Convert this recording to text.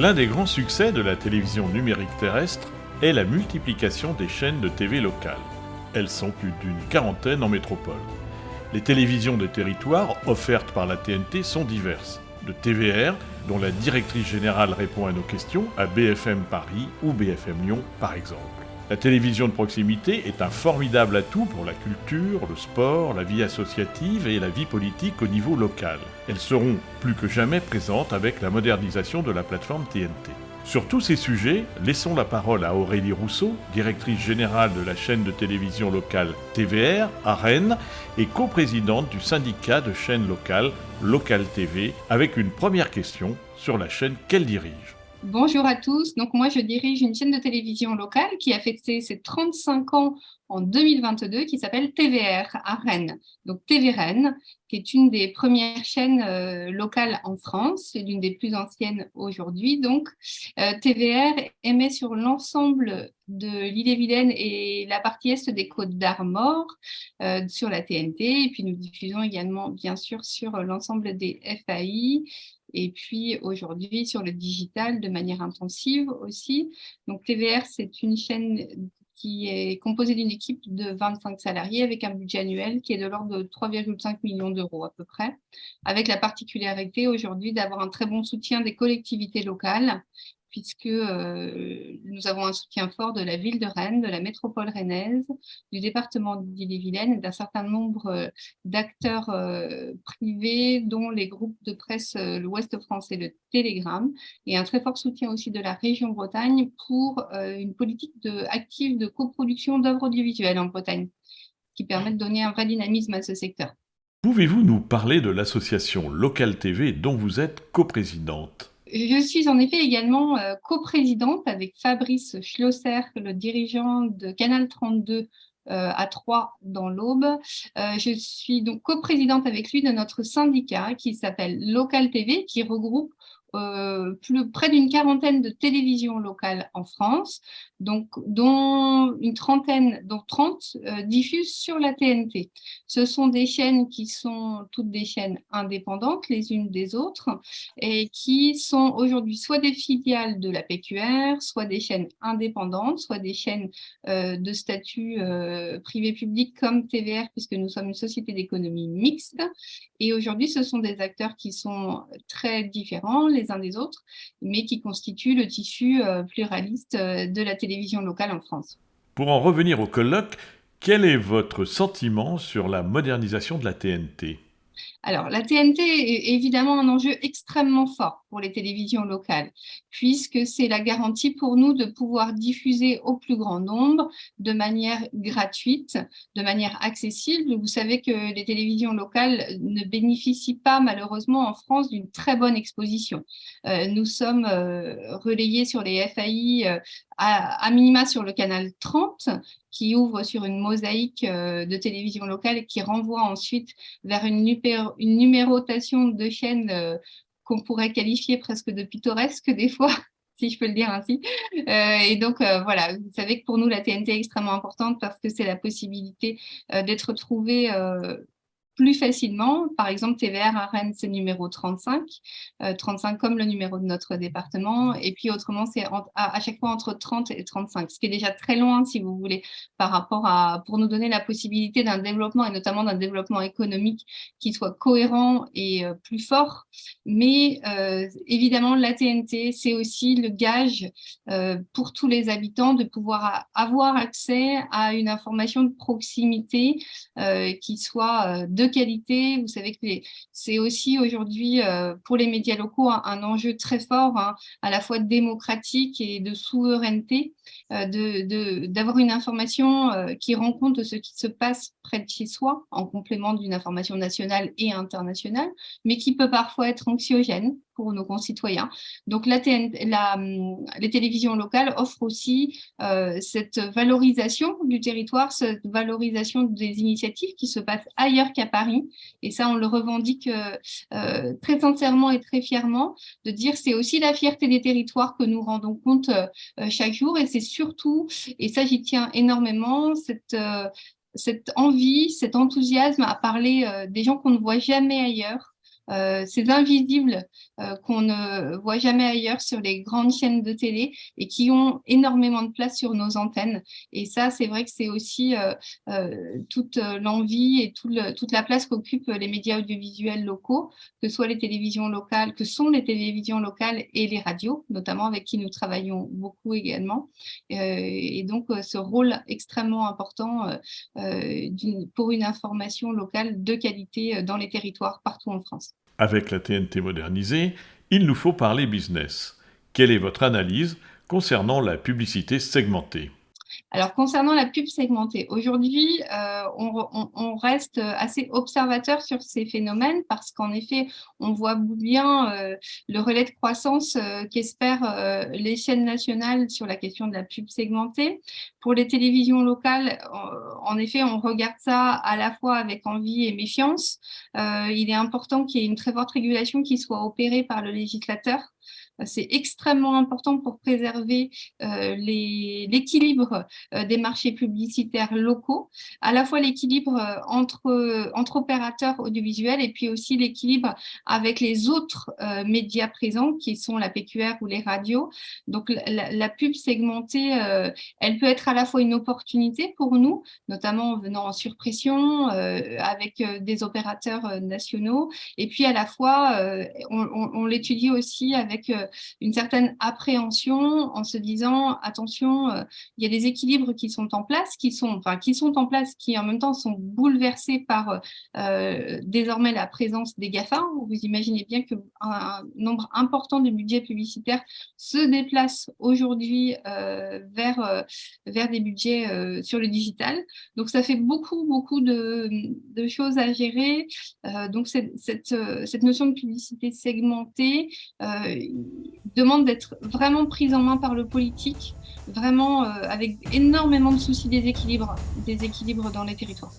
L'un des grands succès de la télévision numérique terrestre est la multiplication des chaînes de TV locales. Elles sont plus d'une quarantaine en métropole. Les télévisions des territoires offertes par la TNT sont diverses. De TVR, dont la directrice générale répond à nos questions, à BFM Paris ou BFM Lyon par exemple. La télévision de proximité est un formidable atout pour la culture, le sport, la vie associative et la vie politique au niveau local. Elles seront plus que jamais présentes avec la modernisation de la plateforme TNT. Sur tous ces sujets, laissons la parole à Aurélie Rousseau, directrice générale de la chaîne de télévision locale TVR à Rennes et coprésidente du syndicat de chaînes locales Local TV, avec une première question sur la chaîne qu'elle dirige. Bonjour à tous. Donc moi, je dirige une chaîne de télévision locale qui a fêté ses 35 ans en 2022, qui s'appelle TVR à Rennes. Donc TV Rennes, qui est une des premières chaînes locales en France et l'une des plus anciennes aujourd'hui. Donc TVR émet sur l'ensemble de l'Ille-et-Vilaine et la partie est des Côtes-d'Armor sur la TNT. Et puis nous diffusons également, bien sûr, sur l'ensemble des FAI. Et puis aujourd'hui sur le digital de manière intensive aussi. Donc TVR, c'est une chaîne qui est composée d'une équipe de 25 salariés avec un budget annuel qui est de l'ordre de 3,5 millions d'euros à peu près, avec la particularité aujourd'hui d'avoir un très bon soutien des collectivités locales, puisque nous avons un soutien fort de la ville de Rennes, de la métropole rennaise, du département d'Ille-et-Vilaine et d'un certain nombre d'acteurs privés, dont les groupes de presse l'Ouest français, le Télégramme, et un très fort soutien aussi de la région Bretagne pour une politique active de coproduction d'œuvres audiovisuelles en Bretagne, qui permet de donner un vrai dynamisme à ce secteur. Pouvez-vous nous parler de l'association Local TV dont vous êtes coprésidente ? Je suis en effet également coprésidente avec Fabrice Schlosser, le dirigeant de Canal 32 à Troyes dans l'Aube. Je suis donc coprésidente avec lui de notre syndicat qui s'appelle Local TV, qui regroupe près d'une quarantaine de télévisions locales en France, donc, dont 30 diffusent sur la TNT. Ce sont des chaînes qui sont toutes des chaînes indépendantes les unes des autres et qui sont aujourd'hui soit des filiales de la PQR, soit des chaînes indépendantes, soit des chaînes de statut privé-public comme TVR, puisque nous sommes une société d'économie mixte. Et aujourd'hui, ce sont des acteurs qui sont très différents les uns des autres, mais qui constituent le tissu pluraliste de la télévision locale en France. Pour en revenir au colloque, quel est votre sentiment sur la modernisation de la TNT ? Alors, la TNT est évidemment un enjeu extrêmement fort pour les télévisions locales, puisque c'est la garantie pour nous de pouvoir diffuser au plus grand nombre de manière gratuite, de manière accessible. Vous savez que les télévisions locales ne bénéficient pas malheureusement en France d'une très bonne exposition. Nous sommes relayés sur les FAI à minima sur le canal 30, qui ouvre sur une mosaïque de télévision locale et qui renvoie ensuite vers une numérotation de chaînes qu'on pourrait qualifier presque de pittoresque des fois, si je peux le dire ainsi. Et donc, voilà, vous savez que pour nous, la TNT est extrêmement importante parce que c'est la possibilité d'être retrouvée plus facilement. Par exemple, TVR à Rennes, c'est numéro 35, 35 comme le numéro de notre département. Et puis autrement, c'est à chaque fois entre 30 et 35, ce qui est déjà très loin, si vous voulez, par rapport pour nous donner la possibilité d'un développement, et notamment d'un développement économique qui soit cohérent et plus fort. Mais évidemment, la TNT, c'est aussi le gage pour tous les habitants de pouvoir avoir accès à une information de proximité qui soit de qualité. Vous savez que c'est aussi aujourd'hui pour les médias locaux un enjeu très fort, hein, à la fois démocratique et de souveraineté, d'avoir une information qui rend compte de ce qui se passe près de chez soi, en complément d'une information nationale et internationale, mais qui peut parfois être anxiogène pour nos concitoyens. Donc les télévisions locales offrent aussi cette valorisation du territoire, cette valorisation des initiatives qui se passent ailleurs qu'à Paris. Et ça, on le revendique très sincèrement et très fièrement, de dire c'est aussi la fierté des territoires que nous rendons compte chaque jour. Et c'est surtout, et ça j'y tiens énormément, cette envie, cet enthousiasme à parler des gens qu'on ne voit jamais ailleurs, ces invisibles qu'on ne voit jamais ailleurs sur les grandes chaînes de télé et qui ont énormément de place sur nos antennes. Et ça, c'est vrai que c'est aussi toute l'envie et toute la place qu'occupent les médias audiovisuels locaux, que ce soit les télévisions locales, que sont les télévisions locales et les radios, notamment avec qui nous travaillons beaucoup également. Et donc, ce rôle extrêmement important pour une information locale de qualité dans les territoires partout en France. Avec la TNT modernisée, il nous faut parler business. Quelle est votre analyse concernant la publicité segmentée ? Alors, concernant la pub segmentée, aujourd'hui, on reste assez observateur sur ces phénomènes parce qu'en effet, on voit bien le relais de croissance qu'espèrent les chaînes nationales sur la question de la pub segmentée. Pour les télévisions locales, en effet, on regarde ça à la fois avec envie et méfiance. Il est important qu'il y ait une très forte régulation qui soit opérée par le législateur. C'est extrêmement important pour préserver l'équilibre des marchés publicitaires locaux, à la fois l'équilibre entre opérateurs audiovisuels et puis aussi l'équilibre avec les autres médias présents qui sont la PQR ou les radios. Donc la pub segmentée, elle peut être à la fois une opportunité pour nous, notamment en venant en surpression avec des opérateurs nationaux, et puis à la fois on l'étudie aussi avec une certaine appréhension en se disant attention, il y a des équilibres qui sont en place, qui sont en place, qui en même temps sont bouleversés par désormais la présence des GAFA. Vous imaginez bien qu'un nombre important de budgets publicitaires se déplace aujourd'hui vers des budgets sur le digital. Donc ça fait beaucoup de choses à gérer. Donc cette notion de publicité segmentée demande d'être vraiment prise en main par le politique, vraiment avec énormément de soucis des équilibres dans les territoires.